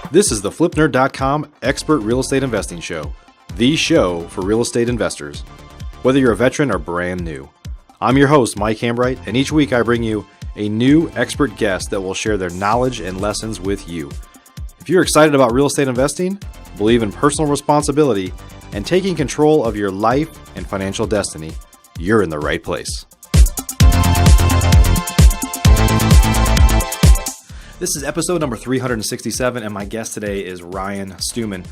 This is the FlipNerd.com Expert Real Estate Investing Show, the show for real estate investors, whether you're a veteran or brand new. I'm your host, Mike Hambright, and each week I bring you a new expert guest that will share their knowledge and lessons with you. If you're excited about real estate investing, believe in personal responsibility, and taking control of your life and financial destiny, you're in the right place. This is episode number 367, and my guest today is Ryan Stewman,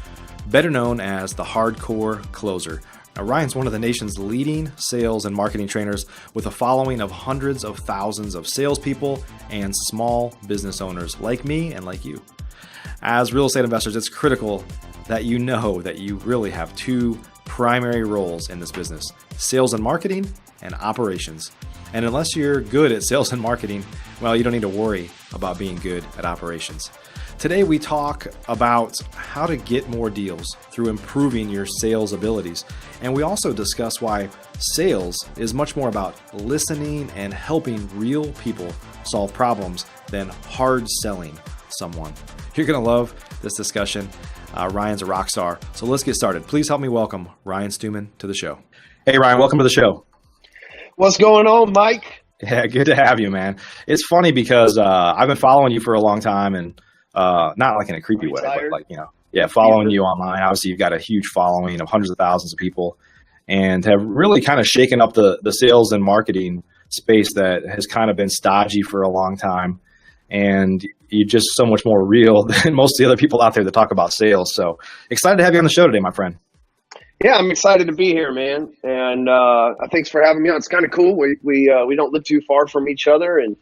better known as the Hardcore Closer. Now, Ryan's one of the nation's leading sales and marketing trainers with a following of hundreds of thousands of salespeople and small business owners like me and like you. As real estate investors, it's critical that you know that you really have two primary roles in this business: sales and marketing and operations. And unless you're good at sales and marketing, well, you don't need to worry about being good at operations. Today, we talk about how to get more deals through improving your sales abilities. And we also discuss why sales is much more about listening and helping real people solve problems than hard selling someone. You're going to love this discussion. Ryan's a rock star. So let's get started. Please help me welcome Ryan Stewman to the show. Hey, Ryan, welcome to the show. What's going on, Mike? Yeah, good to have you, man. It's funny because I've been following you for a long time, and not like in a creepy way, but like, following you online. Obviously, you've got a huge following of hundreds of thousands of people and have really kind of shaken up the sales and marketing space that has kind of been stodgy for a long time. And you're just so much more real than most of the other people out there that talk about sales. So excited to have you on the show today, my friend. Yeah, I'm excited to be here, man. And thanks for having me on. It's kind of cool. We don't live too far from each other, and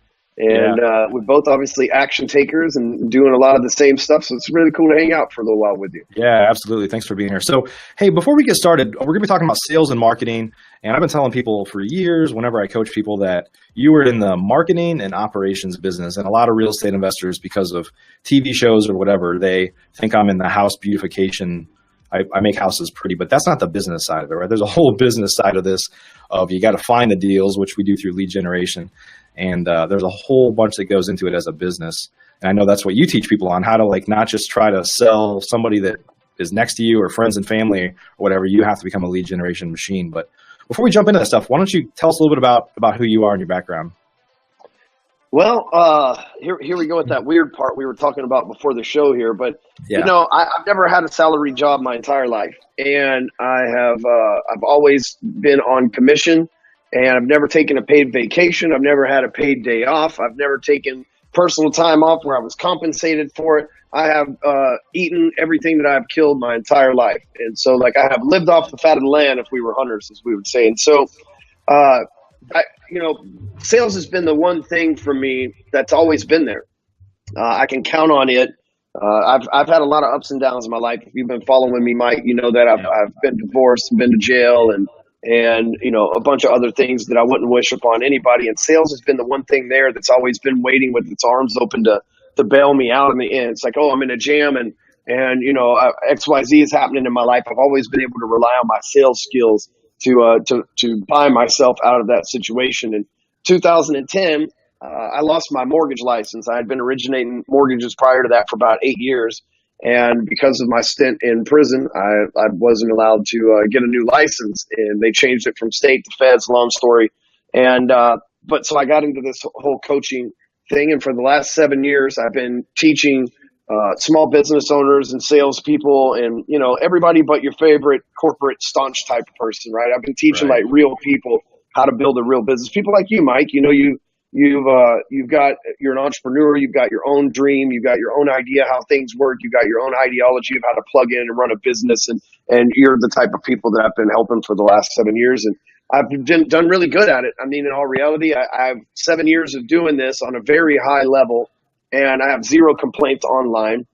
we're both obviously action takers and doing a lot of the same stuff. So it's really cool to hang out for a little while with you. Yeah, absolutely. Thanks for being here. So, hey, before we get started, we're going to be talking about sales and marketing. And I've been telling people for years, whenever I coach people, that you were in the marketing and operations business. And a lot of real estate investors, because of TV shows or whatever, they think I'm in the house beautification. I make houses pretty, but that's not the business side of it, right? There's a whole business side of this of you got to find the deals, which we do through lead generation. And there's a whole bunch that goes into it as a business. And I know that's what you teach people on, how to like not just try to sell somebody that is next to you or friends and family or whatever. You have to become a lead generation machine. But before we jump into that stuff, why don't you tell us a little bit about who you are and your background? Well, here we go with that weird part we were talking about before the show here. But, I've never had a salary job my entire life. And I've always been on commission, and I've never taken a paid vacation. I've never had a paid day off. I've never taken personal time off where I was compensated for it. I have eaten everything that I've killed my entire life. And so, like, I have lived off the fat of the land, if we were hunters, as we would say. And so, sales has been the one thing for me that's always been there. I can count on it. I've had a lot of ups and downs in my life. If you've been following me, Mike, you know that I've been divorced, been to jail, and a bunch of other things that I wouldn't wish upon anybody. And sales has been the one thing there that's always been waiting with its arms open to bail me out in the end. It's like, oh, I'm in a jam and XYZ is happening in my life. I've always been able to rely on my sales skills to buy myself out of that situation. In 2010, I lost my mortgage license. I had been originating mortgages prior to that for about 8 years. And because of my stint in prison, I wasn't allowed to get a new license, and they changed it from state to feds, long story. And, but so I got into this whole coaching thing. And for the last 7 years, I've been teaching small business owners and salespeople and, everybody but your favorite corporate staunch type of person, right? I've been teaching like real people how to build a real business. People like you, Mike, you're an entrepreneur, you've got your own dream, you've got your own idea how things work, you've got your own ideology of how to plug in and run a business. And you're the type of people that I've been helping for the last 7 years. And I've done really good at it. I mean, in all reality, I have 7 years of doing this on a very high level. And I have zero complaints online.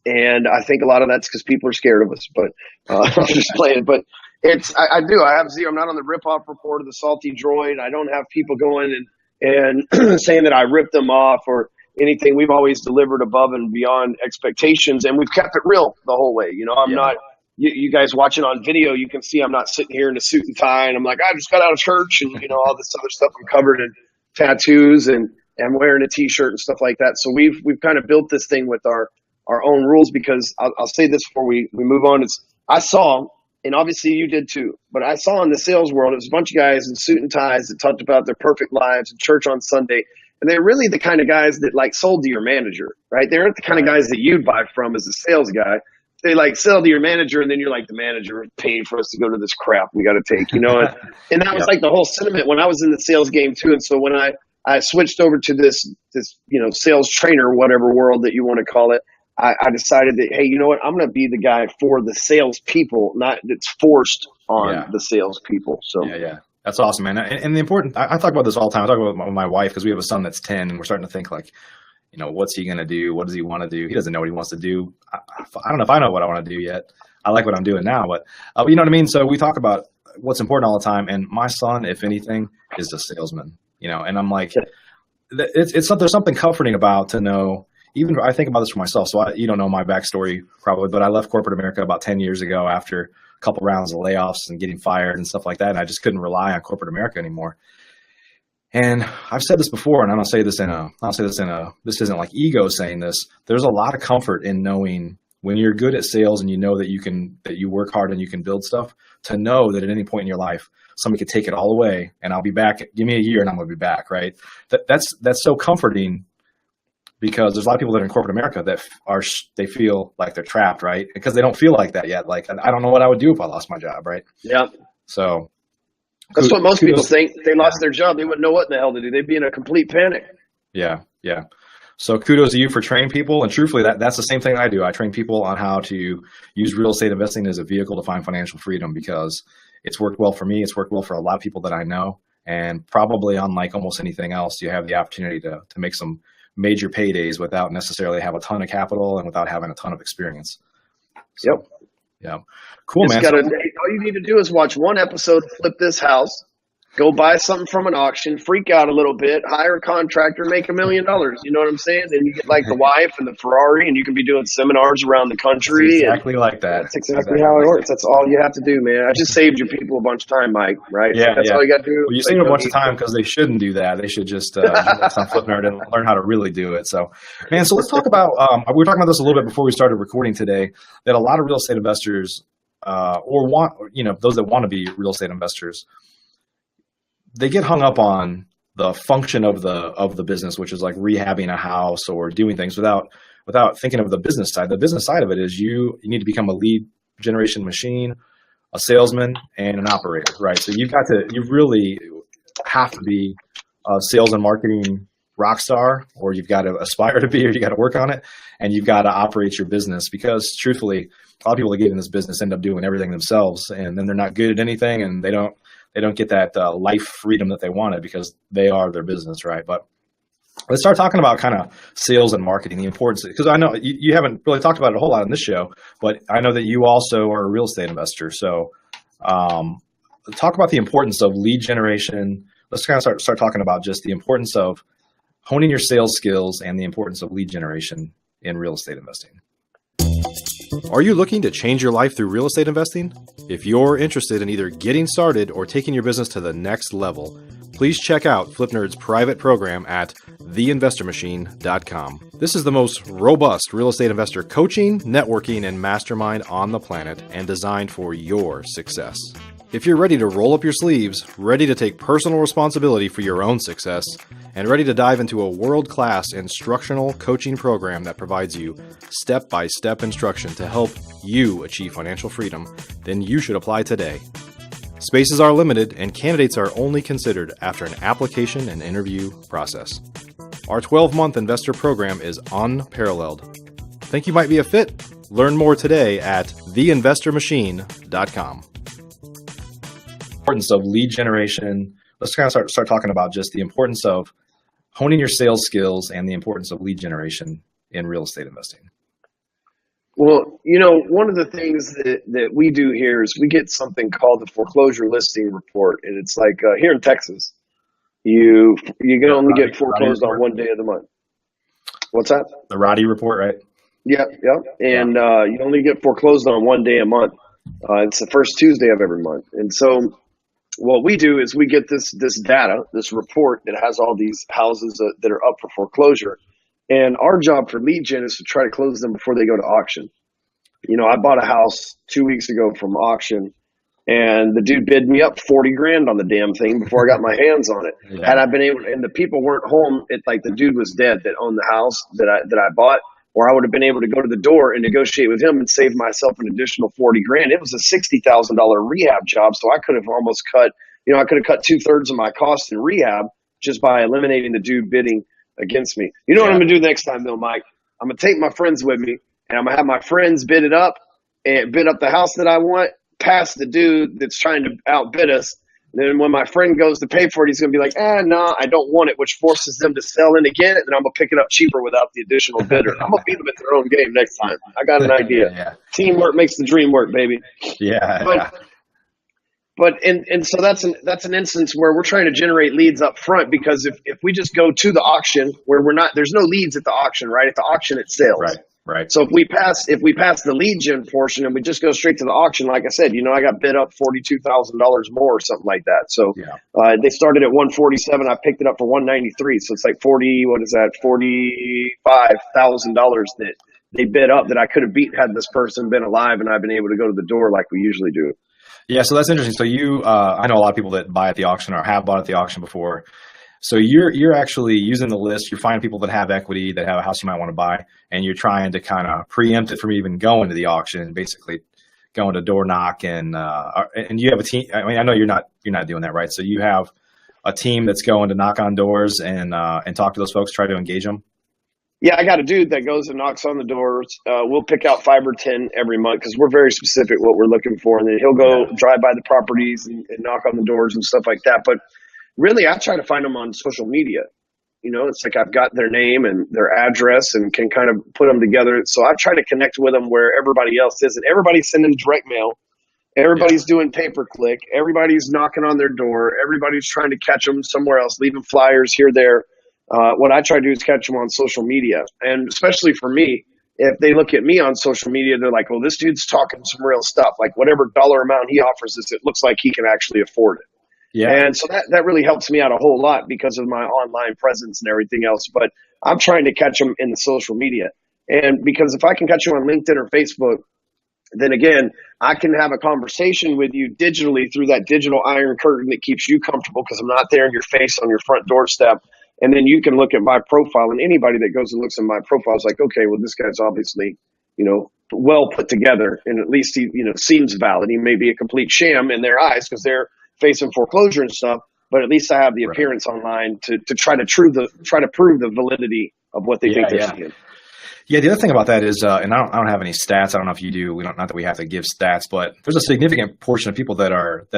And I think a lot of that's because people are scared of us, but I'm just playing. But I have zero. I'm not on the rip-off report of the Salty Droid. I don't have people going and saying that I ripped them off or anything. We've always delivered above and beyond expectations, and we've kept it real the whole way. I'm not you guys watching on video, you can see I'm not sitting here in a suit and tie and I'm like, I just got out of church and, all this other stuff. I'm covered in tattoos and I'm wearing a t-shirt and stuff like that. So we've kind of built this thing with our our own rules, because I'll say this before we move on. I saw, and obviously you did too, but I saw in the sales world, it was a bunch of guys in suit and ties that talked about their perfect lives and church on Sunday. And they're really the kind of guys that like sold to your manager, right? They aren't the kind of guys that you'd buy from as a sales guy. They like sell to your manager, and then you're like, the manager paid for us to go to this crap we got to take, and that was like the whole sentiment when I was in the sales game too. And so when I switched over to this sales trainer, whatever world that you want to call it, I decided that, hey, you know what? I'm going to be the guy for the salespeople, not that's forced on the salespeople. So yeah. That's awesome, man. And the important, I talk about this all the time. I talk about it with my wife because we have a son that's 10, and we're starting to think like, what's he going to do? What does he want to do? He doesn't know what he wants to do. I don't know if I know what I want to do yet. I like what I'm doing now, but you know what I mean? So we talk about what's important all the time. And my son, if anything, is a salesman, and I'm like, there's something comforting about to know. Even I think about this for myself. So you don't know my backstory probably, but I left corporate America about 10 years ago after a couple rounds of layoffs and getting fired and stuff like that. And I just couldn't rely on corporate America anymore. And I've said this before, and I don't say this this isn't like ego saying this. There's a lot of comfort in knowing when you're good at sales and you know that you work hard and you can build stuff, to know that at any point in your life, somebody could take it all away and I'll be back. Give me a year and I'm going to be back. Right. That's so comforting, because there's a lot of people that are in corporate America that they feel like they're trapped, right? Because they don't feel like that yet. Like, I don't know what I would do if I lost my job, right? Yeah. So that's what most people think. They lost their job. They wouldn't know what in the hell to do. They'd be in a complete panic. Yeah. So kudos to you for training people. And truthfully, that's the same thing I do. I train people on how to use real estate investing as a vehicle to find financial freedom, because it's worked well for me. It's worked well for a lot of people that I know. And probably unlike almost anything else, you have the opportunity to make some major paydays without necessarily have a ton of capital and without having a ton of experience. So, yep. Yeah. Cool, man. All you need to do is watch one episode of Flip This House, go buy something from an auction, freak out a little bit, hire a contractor, make $1 million. You know what I'm saying? And you get like the wife and the Ferrari, and you can be doing seminars around the country. It's exactly like that. That's exactly how it works. That's all you have to do, man. I just saved your people a bunch of time, Mike, right? Yeah. That's all you got to do. Well, you saved a bunch of time, because they shouldn't do that. They should just on FlipNerd and learn how to really do it. So, man, so let's talk about, we were talking about this a little bit before we started recording today, that a lot of real estate investors those that want to be real estate investors, they get hung up on the function of the business, which is like rehabbing a house or doing things without thinking of the business side. The business side of it is you need to become a lead generation machine, a salesman, and an operator, right? So you really have to be a sales and marketing rock star, or you've got to aspire to be, or you got to work on it, and you've got to operate your business, because truthfully, a lot of people that get in this business end up doing everything themselves, and then they're not good at anything, and they don't get that life freedom that they wanted, because they are their business, right? But let's start talking about kind of sales and marketing, the importance, because I know you haven't really talked about it a whole lot on this show, but I know that you also are a real estate investor. So talk about the importance of lead generation. Let's kind of start talking about just the importance of honing your sales skills and the importance of lead generation in real estate investing. Are you looking to change your life through real estate investing? If you're interested in either getting started or taking your business to the next level, please check out FlipNerd's private program at theinvestormachine.com. This is the most robust real estate investor coaching, networking, and mastermind on the planet, and designed for your success. If you're ready to roll up your sleeves, ready to take personal responsibility for your own success, and ready to dive into a world-class instructional coaching program that provides you step-by-step instruction to help you achieve financial freedom, then you should apply today. Spaces are limited, and candidates are only considered after an application and interview process. Our 12-month investor program is unparalleled. Think you might be a fit? Learn more today at theinvestormachine.com. Importance of lead generation. Let's kind of start talking about just the importance of honing your sales skills and the importance of lead generation in real estate investing. Well, one of the things that we do here is we get something called the foreclosure listing report, and it's like here in Texas, you can only get foreclosed on one day of the month. What's that? The Roddy report, right? Yep. And you only get foreclosed on one day a month. It's the first Tuesday of every month, and so what we do is we get this data, this report that has all these houses that are up for foreclosure. And our job for lead gen is to try to close them before they go to auction. I bought a house 2 weeks ago from auction, and the dude bid me up 40 grand on the damn thing before I got my hands on it. Yeah. Had I been able, and the people weren't home, the dude was dead that owned the house that I bought, or I would have been able to go to the door and negotiate with him and save myself an additional 40 grand. It was a $60,000 rehab job. So I could have almost cut 2/3 of my cost in rehab just by eliminating the dude bidding against me. You know what I'm going to do next time though, Mike? I'm going to take my friends with me, and I'm going to have my friends bid it up and bid up the house that I want past the dude that's trying to outbid us. And then when my friend goes to pay for it, he's going to be like, no, I don't want it, which forces them to sell in again. And then I'm going to pick it up cheaper without the additional bidder. I'm going to beat them at their own game next time. I got an idea. Yeah. Teamwork makes the dream work, baby. Yeah. But so that's an instance where we're trying to generate leads up front, because if we just go to the auction where there's no leads at the auction, right? At the auction, it's sales. Right. So if we pass the lead gen portion and we just go straight to the auction, like I said, I got bid up $42,000 more or something like that. So they started at 147. I picked it up for 193. So it's like $45,000 that they bid up that I could have beat had this person been alive and I've been able to go to the door like we usually do. Yeah, so that's interesting. So I know a lot of people that buy at the auction or have bought at the auction before. So you're actually using the list. You're finding people that have equity, that have a house you might want to buy, and you're trying to kind of preempt it from even going to the auction and basically going to door knock. And you have a team. I mean, I know you're not doing that, right? So you have a team that's going to knock on doors and talk to those folks, try to engage them. Yeah, I got a dude that goes and knocks on the doors. We'll pick out 5 or 10 every month because we're very specific what we're looking for. And then he'll go drive by the properties and knock on the doors and stuff like that. But really, I try to find them on social media. It's like I've got their name and their address and can kind of put them together. So I try to connect with them where everybody else is. And everybody's sending direct mail. Everybody's doing pay-per-click. Everybody's knocking on their door. Everybody's trying to catch them somewhere else, leaving flyers here, there. What I try to do is catch them on social media. And especially for me, if they look at me on social media, they're like, well, this dude's talking some real stuff. Like whatever dollar amount he offers us, it looks like he can actually afford it. Yeah. And so that really helps me out a whole lot because of my online presence and everything else. But I'm trying to catch them in the social media. And because if I can catch you on LinkedIn or Facebook, then again, I can have a conversation with you digitally through that digital iron curtain that keeps you comfortable because I'm not there in your face on your front doorstep. And then you can look at my profile, and anybody that goes and looks at my profile is like, okay, well, this guy's obviously, well put together, and at least he, seems valid. He may be a complete sham in their eyes because they're facing foreclosure and stuff, but at least I have the appearance online to try to prove the validity of what they think they're seeing. Yeah, the other thing about that is, and I don't have any stats. I don't know if you do. Not that we have to give stats, but there's a significant portion of people that are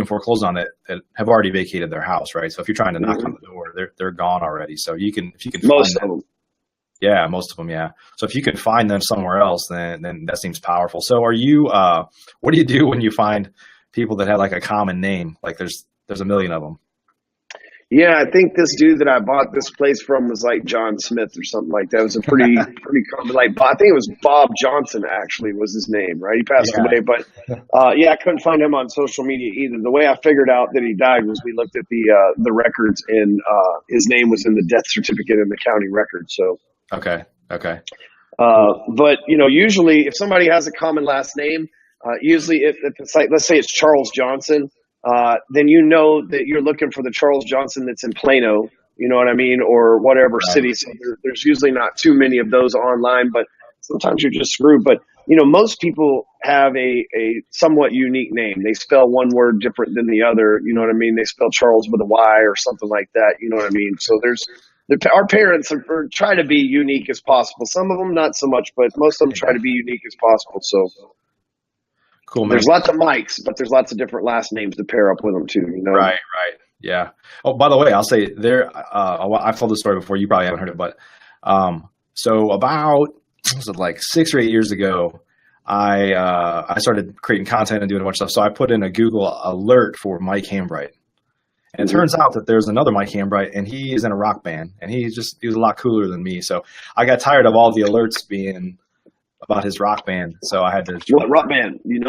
foreclosed on that have already vacated their house, right? So if you're trying to knock on the door, they're gone already. So if you can most of them. Yeah, most of them. Yeah. So if you can find them somewhere else, then that seems powerful. So are you? What do you do when you find people that have like a common name? Like there's a million of them. Yeah, I think this dude that I bought this place from was like John Smith or something like that. It was a pretty common, I think it was Bob Johnson actually was his name, right? He passed away, but I couldn't find him on social media either. The way I figured out that he died was we looked at the records and his name was in the death certificate in the county record. So okay. But usually if somebody has a common last name, usually if it's like, let's say it's Charles Johnson. Then that you're looking for the Charles Johnson that's in Plano, you know what I mean, or whatever city. So there's usually not too many of those online, but sometimes you're just screwed. But, most people have a somewhat unique name. They spell one word different than the other, you know what I mean? They spell Charles with a Y or something like that, you know what I mean? So our parents try to be unique as possible. Some of them not so much, but most of them try to be unique as possible. So. Cool, man. There's lots of Mikes, but there's lots of different last names to pair up with them too. Right. Yeah. Oh, by the way, I'll say I've told this story before. You probably haven't heard it, but so about like 6 or 8 years ago, I started creating content and doing a bunch of stuff. So I put in a Google alert for Mike Hambright, and it turns out that there's another Mike Hambright, and he is in a rock band, and he was a lot cooler than me. So I got tired of all the alerts being about his rock band, so I had to. What rock band? Yeah.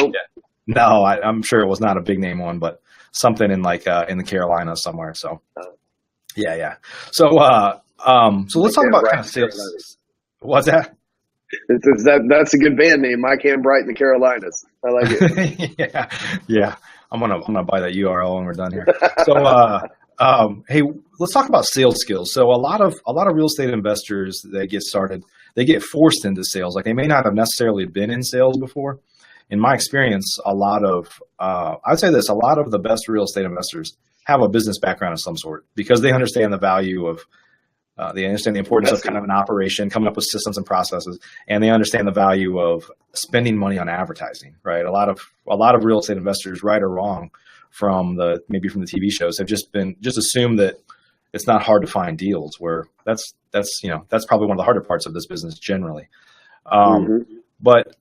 No, I'm sure it was not a big name one, but something in in the Carolinas somewhere. So, yeah. So So let's talk Mike about Bright kind of in the sales. Carolinas. What's that? That's a good band name, Mike and Bright in the Carolinas. I like it. Yeah. I'm gonna buy that URL when we're done here. So, hey, let's talk about sales skills. So, a lot of real estate investors that get started, they get forced into sales. Like they may not have necessarily been in sales before. In my experience, I'd say this: a lot of the best real estate investors have a business background of some sort because they understand the value of. They understand the importance of kind of an operation, coming up with systems and processes, and they understand the value of spending money on advertising. Right, a lot of real estate investors, right or wrong, from the TV shows, have just assumed that it's not hard to find deals. Where that's probably one of the harder parts of this business generally. But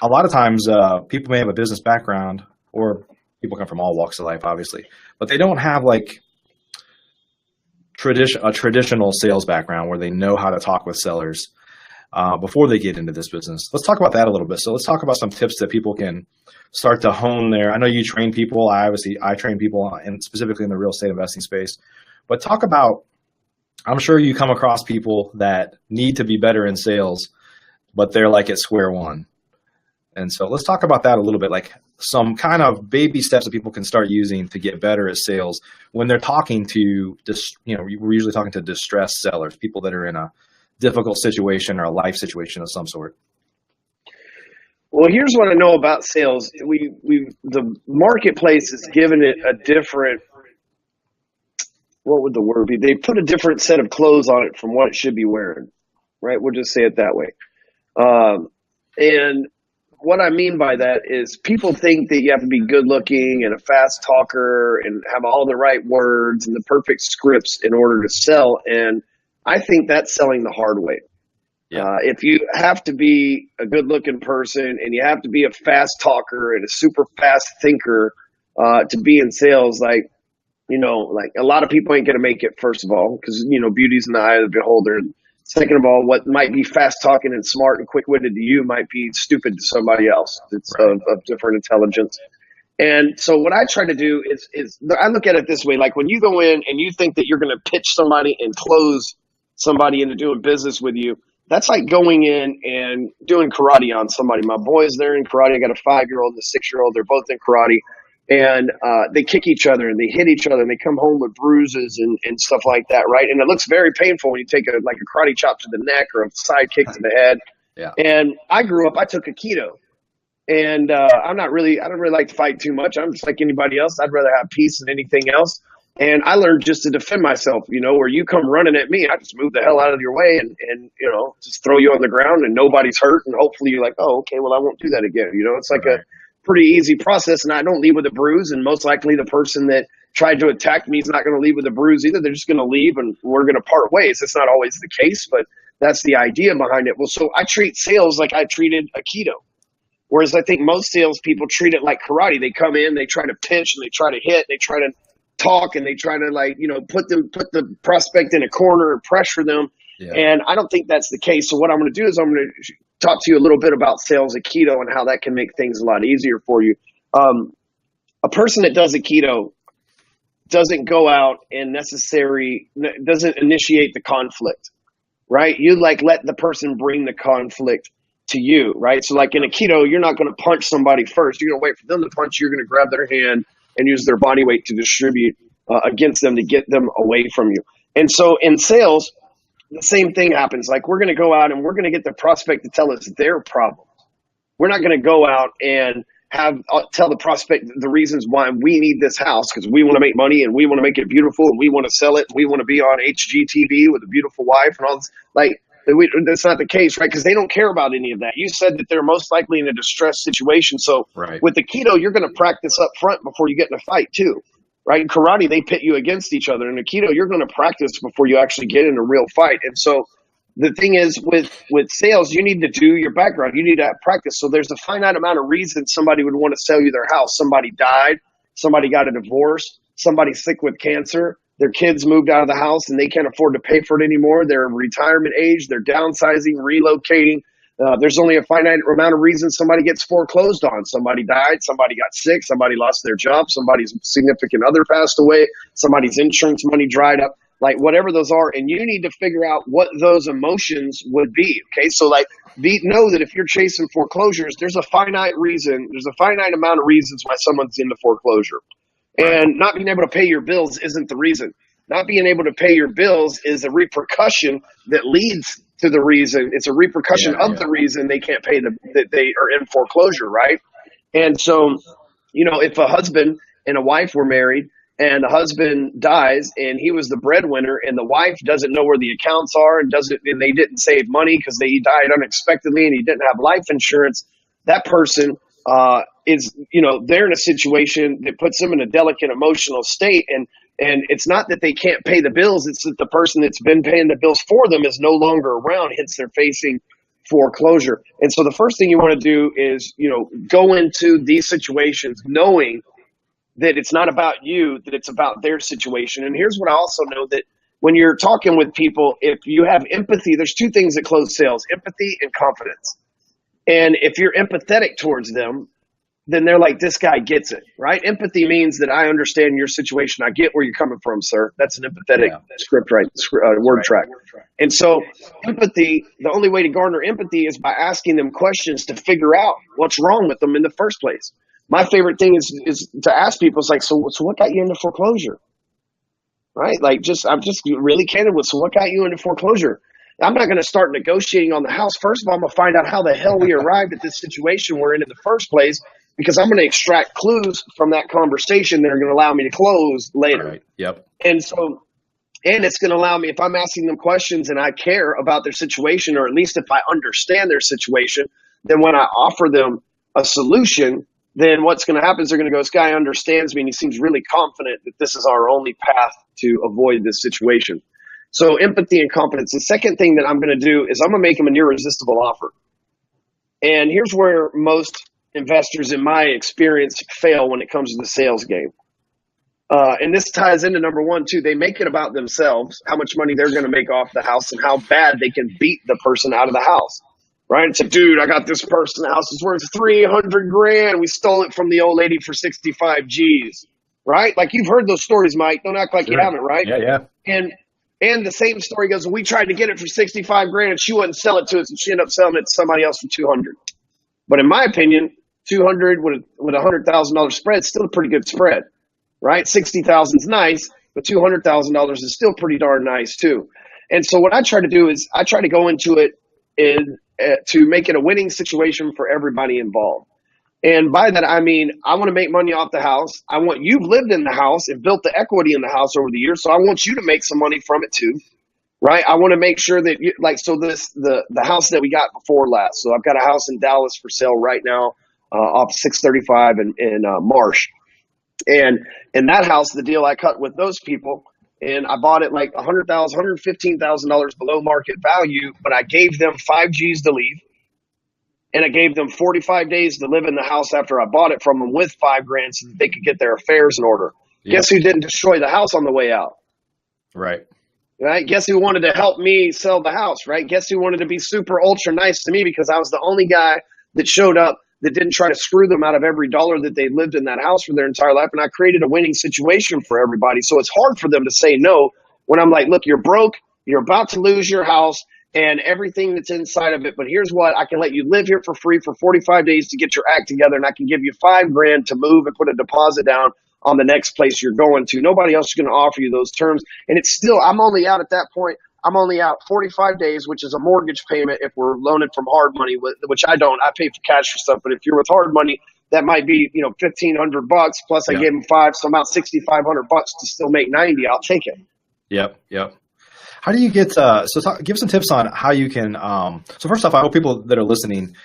a lot of times, people may have a business background, or people come from all walks of life, obviously, but they don't have like a traditional sales background where they know how to talk with sellers before they get into this business. Let's talk about that a little bit. So let's talk about some tips that people can start to hone there. I know you train people. I train people, and specifically in the real estate investing space. But talk about, I'm sure you come across people that need to be better in sales, but they're like at square one. And so let's talk about that a little bit, like some kind of baby steps that people can start using to get better at sales when they're talking to, we're usually talking to distressed sellers, people that are in a difficult situation or a life situation of some sort. Well, here's what I know about sales. The marketplace has given it a different, what would the word be? They put a different set of clothes on it from what it should be wearing, right? We'll just say it that way. And what I mean by that is people think that you have to be good looking and a fast talker and have all the right words and the perfect scripts in order to sell. And I think that's selling the hard way. Yeah. If you have to be a good looking person and you have to be a fast talker and a super fast thinker to be in sales, like a lot of people ain't going to make it, first of all, because, beauty's in the eye of the beholder. Second of all, what might be fast talking and smart and quick witted to you might be stupid to somebody else. It's right. of different intelligence. And so what I try to do is I look at it this way, like when you go in and you think that you're going to pitch somebody and close somebody into doing business with you, that's like going in and doing karate on somebody. My boys, they're in karate. I got a 5-year-old and a 6-year-old. They're both in karate. And they kick each other and they hit each other and they come home with bruises and stuff like that, right? And it looks very painful when you take a karate chop to the neck or a side kick to the head. Yeah. And I took Aikido. And I don't really like to fight too much. I'm just like anybody else. I'd rather have peace than anything else. And I learned just to defend myself, where you come running at me, I just move the hell out of your way and just throw you on the ground and nobody's hurt. And hopefully you're like, oh, okay, well, I won't do that again. It's like a pretty easy process, and I don't leave with a bruise, and most likely the person that tried to attack me is not going to leave with a bruise either. They're just going to leave and we're going to part ways. It's not always the case, but that's the idea behind it. Well, so I treat sales like I treated Aikido, whereas I think most salespeople treat it like karate. They come in, they try to pinch and they try to hit, they try to talk, and they try to put the prospect in a corner and pressure them. Yeah. And I don't think that's the case. So what I'm going to do is I'm going to talk to you a little bit about sales Aikido and how that can make things a lot easier for you. A person that does Aikido doesn't go out and doesn't initiate the conflict, right? You let the person bring the conflict to you, right? So like in Aikido, you're not going to punch somebody first. You're going to wait for them to punch. You're going to grab their hand and use their body weight to distribute against them to get them away from you. And so in sales, the same thing happens. Like we're going to go out and we're going to get the prospect to tell us their problems. We're not going to go out and tell the prospect the reasons why we need this house, because we want to make money and we want to make it beautiful and we want to sell it and we want to be on HGTV with a beautiful wife and all this. Like that's not the case, right? Because they don't care about any of that. You said that they're most likely in a distressed situation. So with Aikido, you're going to practice up front before you get in a fight too. Right? In karate, they pit you against each other. In Aikido, you're going to practice before you actually get in a real fight. And so the thing is with sales, you need to do your background. You need to have practice. So there's a finite amount of reasons somebody would want to sell you their house. Somebody died. Somebody got a divorce. Somebody's sick with cancer. Their kids moved out of the house and they can't afford to pay for it anymore. They're in retirement age. They're downsizing, relocating. There's only a finite amount of reasons somebody gets foreclosed on. Somebody died, somebody got sick, somebody lost their job, somebody's significant other passed away, somebody's insurance money dried up. like whatever those are, and you need to figure out what those emotions would be. Okay, so like know that if you're chasing foreclosures, there's a finite amount of reasons why someone's into foreclosure. And not being able to pay your bills isn't the reason. Not being able to pay your bills is a repercussion that leads to the reason. It's a repercussion of the reason they can't pay that they are in foreclosure, right? And so, if a husband and a wife were married and the husband dies and he was the breadwinner and the wife doesn't know where the accounts are and they didn't save money because he died unexpectedly and he didn't have life insurance, that person is, they're in a situation that puts them in a delicate emotional state. And it's not that they can't pay the bills. It's that the person that's been paying the bills for them is no longer around, hence they're facing foreclosure. And so the first thing you want to do is, go into these situations knowing that it's not about you, that it's about their situation. And here's what I also know, that when you're talking with people, if you have empathy, there's two things that close sales: empathy and confidence. And if you're empathetic towards them, then they're like, this guy gets it, right? Empathy means that I understand your situation. I get where you're coming from, sir. That's an empathetic word track. And so empathy, the only way to garner empathy is by asking them questions to figure out what's wrong with them in the first place. My favorite thing is to ask people, it's like, so what got you into foreclosure? Right? Like, I'm just really candid with, so what got you into foreclosure? I'm not going to start negotiating on the house. First of all, I'm going to find out how the hell we arrived at this situation we're in the first place, because I'm going to extract clues from that conversation that are going to allow me to close later. Right. Yep. And so, and it's going to allow me, if I'm asking them questions and I care about their situation, or at least if I understand their situation, then when I offer them a solution, then what's going to happen is they're going to go, this guy understands me and he seems really confident that this is our only path to avoid this situation. So empathy and confidence. The second thing that I'm going to do is I'm going to make them an irresistible offer. And here's where most investors, in my experience, fail when it comes to the sales game. And this ties into number one, too. They make it about themselves, how much money they're going to make off the house and how bad they can beat the person out of the house. Right? It's like, dude, I got this person. The house is worth $300,000. We stole it from the old lady for 65 G's. Right? Like, you've heard those stories, Mike. Don't act like you haven't, right? Yeah. And the same story goes, we tried to get it for 65 grand and she wouldn't sell it to us, and she ended up selling it to somebody else for 200. But in my opinion, 200 with a $100,000 spread is still a pretty good spread, right? 60,000 is nice, but $200,000 is still pretty darn nice too. And so what I try to do is I try to go into it to make it a winning situation for everybody involved. And by that, I mean, I want to make money off the house. You've lived in the house and built the equity in the house over the years, so I want you to make some money from it too, right? I want to make sure that the house that we got before last. So I've got a house in Dallas for sale right now, off 635 in Marsh. And in that house, the deal I cut with those people, and I bought it like $115,000 below market value, but I gave them 5 G's to leave. And I gave them 45 days to live in the house after I bought it from them with $5 grand so that they could get their affairs in order. Yep. Guess who didn't destroy the house on the way out? Right. Guess who wanted to help me sell the house, right? Guess who wanted to be super ultra nice to me because I was the only guy that showed up that didn't try to screw them out of every dollar that they lived in that house for their entire life. And I created a winning situation for everybody. So it's hard for them to say no when I'm like, look, you're broke, you're about to lose your house and everything that's inside of it. But here's what, I can let you live here for free for 45 days to get your act together. And I can give you $5 grand to move and put a deposit down on the next place you're going to. Nobody else is going to offer you those terms. And it's still, I'm only out at that point. I'm only out 45 days, which is a mortgage payment if we're loaning from hard money, which I don't. I pay for cash for stuff. But if you're with hard money, that might be, $1,500 plus I gave them 5. So I'm out $6,500 to still make 90. I'll take it. Yep. How do you get, give some tips on how you can, so first off, I hope people that are listening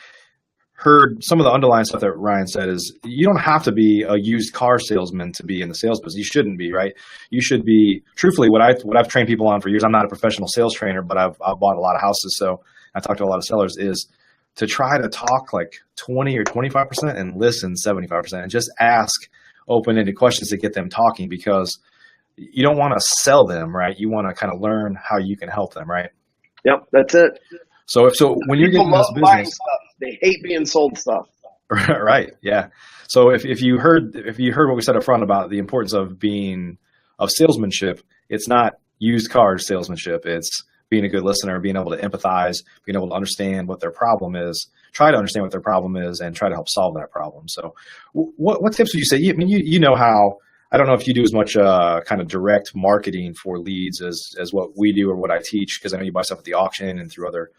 heard some of the underlying stuff that Ryan said is you don't have to be a used car salesman to be in the sales business. You shouldn't be, right? You should be, truthfully, what I've trained people on for years. I'm not a professional sales trainer, but I've bought a lot of houses. So I talk to a lot of sellers is to try to talk like 20 or 25% and listen 75% and just ask open-ended questions to get them talking, because you don't want to sell them, right? You want to kind of learn how you can help them, right? Yep, that's it. So when you're getting this business, they hate being sold stuff. Right. Yeah. So if you heard what we said up front about the importance of salesmanship, it's not, used car salesmanship. It's being a good listener, being able to empathize, being able to understand what their problem is, try to understand what their problem is, and try to help solve that problem. So what tips would you say? I mean, you know how, I don't know if you do as much kind of direct marketing for leads as what we do or what I teach, because I know you buy stuff at the auction and through other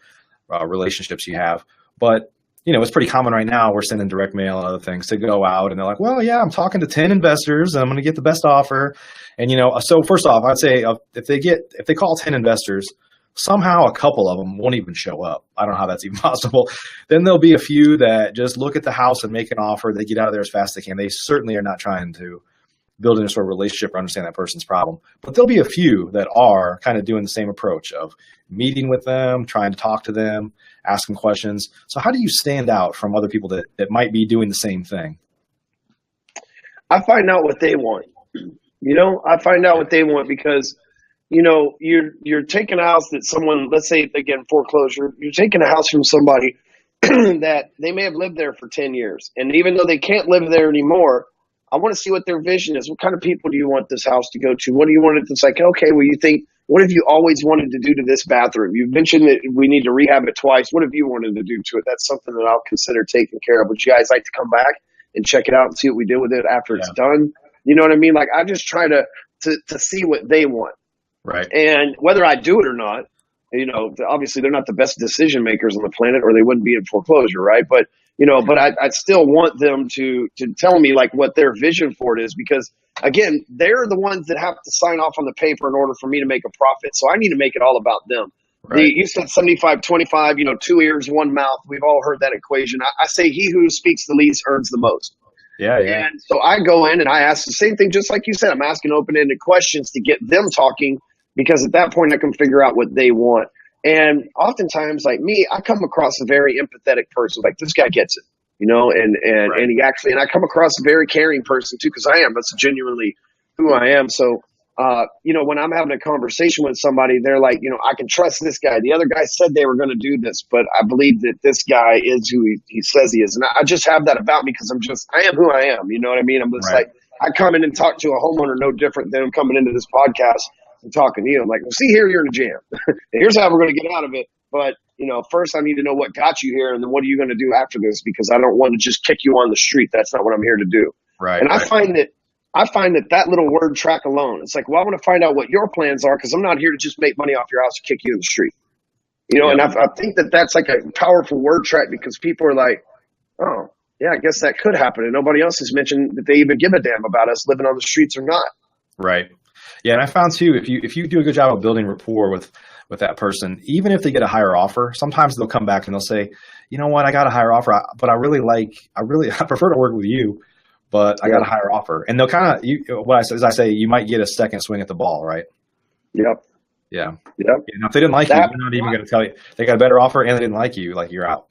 relationships you have. But, you know, it's pretty common right now. We're sending direct mail and other things to go out, and they're like, well, yeah, I'm talking to 10 investors and I'm going to get the best offer. And, you know, so first off, I'd say if they call 10 investors, somehow a couple of them won't even show up. I don't know how that's even possible. Then there'll be a few that just look at the house and make an offer. They get out of there as fast as they can. They certainly are not trying to build any sort of relationship or understand that person's problem. But there'll be a few that are kind of doing the same approach of meeting with them, trying to talk to them, ask them questions. So how do you stand out from other people that might be doing the same thing? I find out what they want. You know, I find out what they want because, you know, you're taking a house that someone, let's say, again, foreclosure, you're taking a house from somebody that they may have lived there for 10 years. And even though they can't live there anymore, I want to see what their vision is. What kind of people do you want this house to go to? What do you want it to, it's like, okay, well, you think, what have you always wanted to do to this bathroom? You've mentioned that we need to rehab it twice. What have you wanted to do to it? That's something that I'll consider taking care of. Would you guys like to come back and check it out and see what we do with it after it's done? You know what I mean? Like, I just try to see what they want. Right. And whether I do it or not, you know, obviously they're not the best decision makers on the planet, or they wouldn't be in foreclosure, right? But, you know, but I still want them to tell me like what their vision for it is, because again, they're the ones that have to sign off on the paper in order for me to make a profit. So I need to make it all about them. Right. You said 75-25, you know, 2 ears, 1 mouth. We've all heard that equation. I say he who speaks the least earns the most. Yeah. And so I go in and I ask the same thing, just like you said. I'm asking open-ended questions to get them talking, because at that point I can figure out what they want. And oftentimes, like me, I come across a very empathetic person. Like, this guy gets it, you know, and he actually, and I come across a very caring person too, because I am. That's genuinely who I am. So, you know, when I'm having a conversation with somebody, they're like, you know, I can trust this guy. The other guy said they were going to do this, but I believe that this guy is who he says he is. And I just have that about me, because I am who I am. You know what I mean? I'm just like, I come in and talk to a homeowner no different than I'm coming into this podcast and talking to you. I'm like, well, see, here you're in a jam. Here's how we're going to get out of it. But, you know, first I need to know what got you here, and then what are you going to do after this? Because I don't want to just kick you on the street. That's not what I'm here to do. Right. And I find that little word track alone, it's like, well, I want to find out what your plans are, because I'm not here to just make money off your house and kick you in the street. You know, and I think that that's like a powerful word track, because people are like, oh, yeah, I guess that could happen. And nobody else has mentioned that they even give a damn about us living on the streets or not. Right. Yeah, and I found too, if you do a good job of building rapport with that person, even if they get a higher offer, sometimes they'll come back and they'll say, you know what, I got a higher offer, but I prefer to work with you, but I got a higher offer. And they'll kind of, I say, you might get a second swing at the ball, right? Yep. Yeah. Yep. And if they didn't like you, you're not even going to tell you they got a better offer and they didn't like you, like, you're out.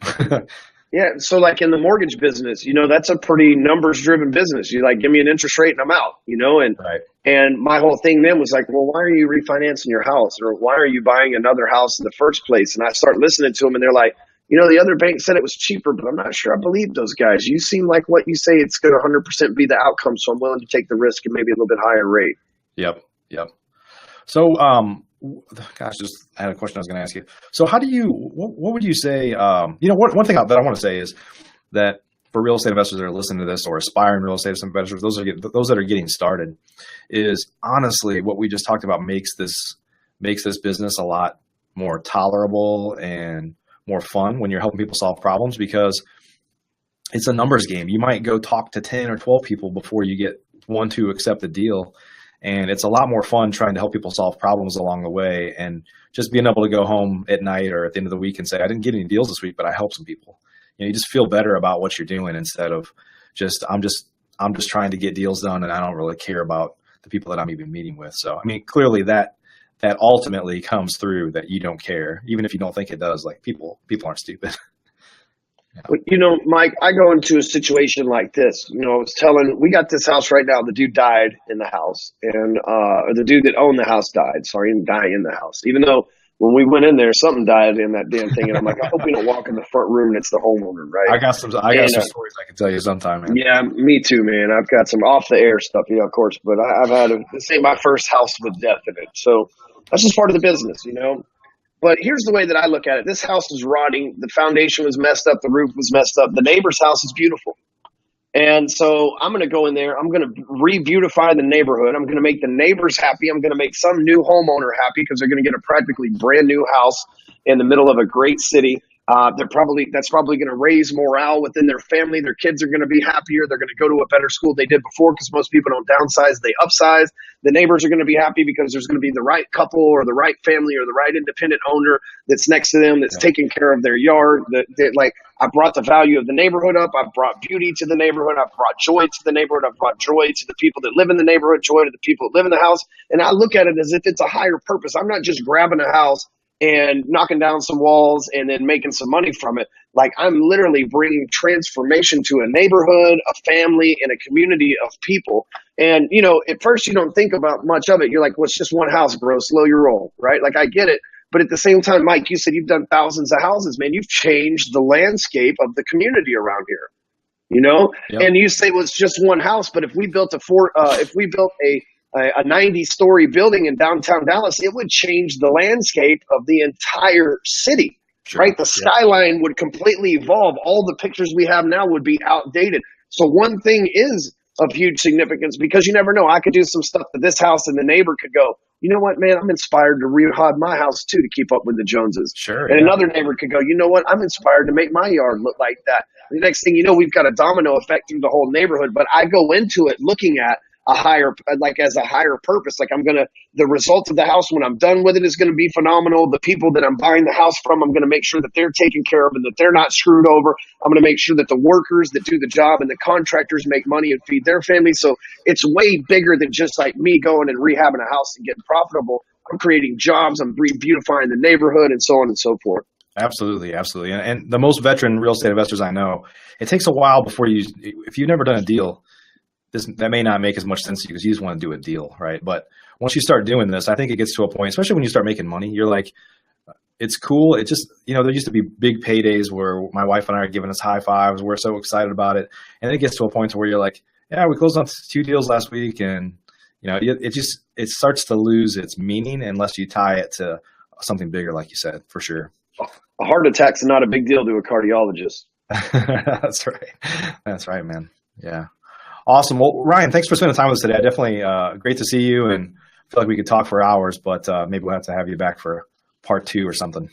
Yeah. So like in the mortgage business, you know, that's a pretty numbers driven business. You like, give me an interest rate and I'm out, you know, and my whole thing then was like, well, why are you refinancing your house, or why are you buying another house in the first place? And I start listening to them, and they're like, you know, the other bank said it was cheaper, but I'm not sure I believe those guys. You seem like what you say, it's going to 100% be the outcome. So I'm willing to take the risk and maybe a little bit higher rate. Yep. So, I had a question I was going to ask you. So how do you, what would you say, you know, one thing that I want to say is that for real estate investors that are listening to this, or aspiring real estate investors, those that are getting started, is honestly what we just talked about makes this business a lot more tolerable and more fun when you're helping people solve problems, because it's a numbers game. You might go talk to 10 or 12 people before you get one to accept the deal. And it's a lot more fun trying to help people solve problems along the way, and just being able to go home at night or at the end of the week and say, I didn't get any deals this week, but I helped some people. You know, you just feel better about what you're doing, instead of just, I'm just trying to get deals done, and I don't really care about the people that I'm even meeting with. So, I mean, clearly that ultimately comes through, that you don't care, even if you don't think it does. Like, people aren't stupid. But, you know, Mike, I go into a situation like this. You know, I was we got this house right now. The dude died in the house, and or the dude that owned the house died. Sorry, he didn't die in the house. Even though when we went in there, something died in that damn thing. And I'm like, I hope we don't walk in the front room and it's the homeowner, right? I got some stories I can tell you sometime, man. Yeah, me too, man. I've got some off the air stuff, yeah, of course. But I've had this ain't my first house with death in it. So, That's just part of the business, you know. But here's the way that I look at it. This house is rotting. The foundation was messed up. The roof was messed up. The neighbor's house is beautiful. And so I'm going to go in there. I'm going to re-beautify the neighborhood. I'm going to make the neighbors happy. I'm going to make some new homeowner happy because they're going to get a practically brand new house in the middle of a great city. That's probably going to raise morale within their family. Their kids are going to be happier. They're going to go to a better school they did before because most people don't downsize, they upsize. The neighbors are going to be happy because there's going to be the right couple or the right family or the right independent owner that's next to them that's taking care of their yard. I brought the value of the neighborhood up. I've brought beauty to the neighborhood. I've brought joy to the neighborhood. I've brought joy to the people that live in the neighborhood, joy to the people that live in the house. And I look at it as if it's a higher purpose. I'm not just grabbing a house and knocking down some walls and then making some money from it. Like, I'm literally bringing transformation to a neighborhood, a family, and a community of people. And, you know, at first you don't think about much of it. You're like, well, it's just one house, bro. Slow your roll, right? Like, I get it. But at the same time, Mike, you said you've done thousands of houses, man. You've changed the landscape of the community around here, you know? Yep. And you say, well, it's just one house. But if we built a 90-story building in downtown Dallas, it would change the landscape of the entire city, right? The skyline would completely evolve. All the pictures we have now would be outdated. So one thing is of huge significance because you never know. I could do some stuff to this house and the neighbor could go, you know what, man, I'm inspired to rehab my house too to keep up with the Joneses. Sure. And another neighbor could go, you know what, I'm inspired to make my yard look like that. The next thing you know, we've got a domino effect through the whole neighborhood. But I go into it looking at as a higher purpose. Like, the result of the house when I'm done with it is going to be phenomenal. The people that I'm buying the house from, I'm going to make sure that they're taken care of and that they're not screwed over. I'm going to make sure that the workers that do the job and the contractors make money and feed their families. So it's way bigger than just like me going and rehabbing a house and getting profitable. I'm creating jobs. I'm re-beautifying the neighborhood and so on and so forth. Absolutely. Absolutely. And the most veteran real estate investors I know, it takes a while before if you've never done a deal, that may not make as much sense to you because you just want to do a deal, right? But once you start doing this, I think it gets to a point, especially when you start making money, you're like, it's cool. It just, you know, there used to be big paydays where my wife and I are giving us high fives. We're so excited about it. And then it gets to a point where you're like, yeah, we closed on 2 deals last week. And, you know, it starts to lose its meaning unless you tie it to something bigger, like you said, for sure. A heart attack's not a big deal to a cardiologist. That's right. That's right, man. Yeah. Awesome. Well, Ryan, thanks for spending time with us today. Definitely great to see you, and I feel like we could talk for hours, but maybe we'll have to have you back for part 2 or something.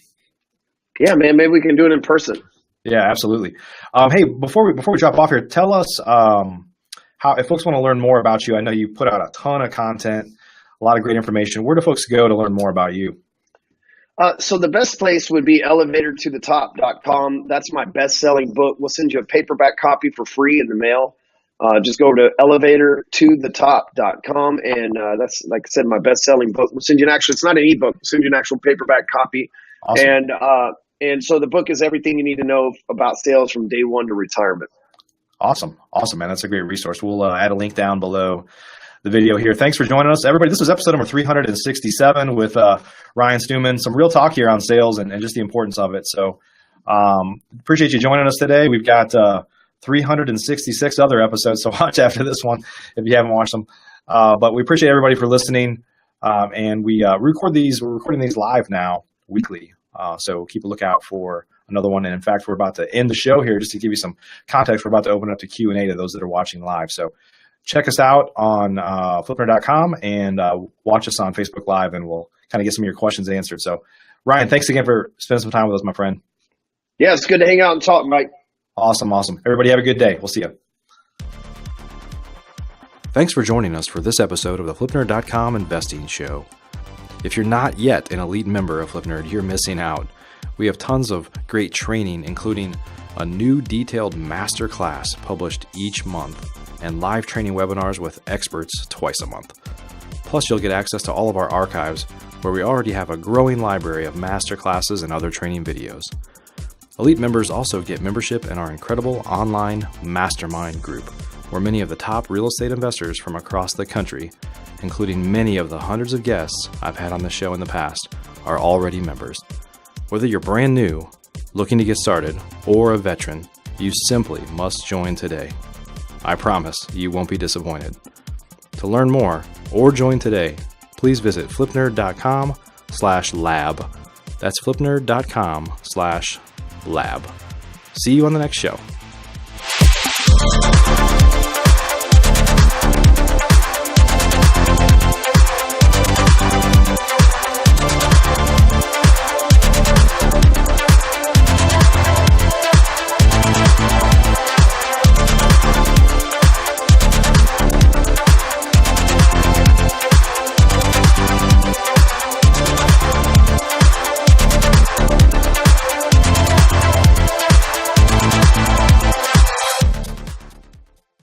Yeah, man. Maybe we can do it in person. Yeah, absolutely. Hey, before we drop off here, tell us how, if folks want to learn more about you. I know you put out a ton of content, a lot of great information. Where do folks go to learn more about you? So the best place would be elevatortothetop.com. That's my best-selling book. We'll send you a paperback copy for free in the mail. Just go to elevatortothetop.com, and that's, like I said, my best-selling book. We'll send you it's not an ebook. We'll send you an actual paperback copy. Awesome. And so the book is everything you need to know about sales from day one to retirement. Awesome, man. That's a great resource. We'll add a link down below the video here. Thanks for joining us, everybody. This was episode number 367 with Ryan Stewman. Some real talk here on sales and just the importance of it. So appreciate you joining us today. We've got 366 other episodes, so watch after this one if you haven't watched them. But we appreciate everybody for listening. And we're recording these live now weekly. So keep a lookout for another one. And in fact, we're about to end the show here. Just to give you some context, we're about to open up to Q&A to those that are watching live. So check us out on FlipNerd.com and watch us on Facebook Live, and we'll kind of get some of your questions answered. So Ryan, thanks again for spending some time with us, my friend. Yeah, it's good to hang out and talk, Mike. Awesome. Everybody have a good day. We'll see you. Thanks for joining us for this episode of the FlipNerd.com Investing Show. If you're not yet an elite member of FlipNerd, you're missing out. We have tons of great training, including a new detailed masterclass published each month and live training webinars with experts twice a month. Plus, you'll get access to all of our archives, where we already have a growing library of masterclasses and other training videos. Elite members also get membership in our incredible online mastermind group, where many of the top real estate investors from across the country, including many of the hundreds of guests I've had on the show in the past, are already members. Whether you're brand new, looking to get started, or a veteran, you simply must join today. I promise you won't be disappointed. To learn more or join today, please visit FlipNerd.com flipnerd.com/lab. That's flipnerd.com/lab. See you on the next show.